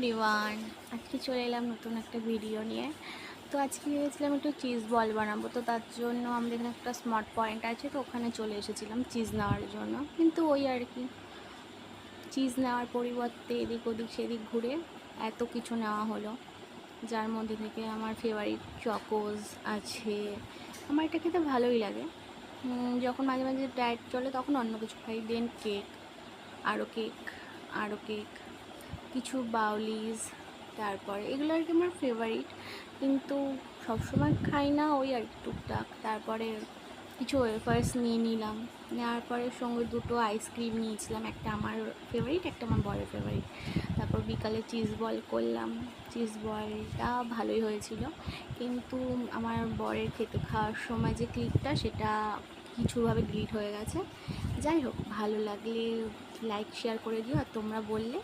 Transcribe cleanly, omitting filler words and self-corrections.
Everyone, আজকে চলে এলাম নতুন একটা ভিডিও নিয়ে। তো আজকে ভেবেছিলাম একটু চিজ বল বানাবো, তো তার জন্য আমাদের এখানে একটা স্মার্ট পয়েন্ট আছে, তো ওখানে চলে এসেছিলাম চিজ নেওয়ার জন্য। কিন্তু ওই আর কি, চিজ নেওয়ার পরিবর্তে এদিক ওদিক সেদিক ঘুরে এত কিছু নেওয়া হলো, যার মধ্যে থেকে আমার ফেভারিট চকোজ আছে। আমার এটা খেতে ভালোই লাগে। যখন মাঝে মাঝে ডায়েট চলে তখন অন্য কিছু খাই, দেন কেক, আরও কেক, আরও কেক, কিছু বাউলিজ, তারপরে এগুলো আর কি আমার ফেভারিট। কিন্তু সবসময় খাই না, ওই আর কি টুকটাক। তারপরে কিছু ওয়েফার্স নিয়ে নিলাম, নেওয়ার পরে সঙ্গে দুটো আইসক্রিম নিয়েছিলাম, একটা আমার ফেভারিট, একটা আমার বরের ফেভারিট। তারপর বিকালে চিজ বল করলাম। চিজ বলটা ভালোই হয়েছিল, কিন্তু আমার বরের খেতে খাওয়ার সময় যে ক্লিপটা, সেটা কিছুভাবে ডিলিট হয়ে গেছে। যাই হোক, ভালো লাগলে লাইক শেয়ার করে দিও, আর তোমরা বললে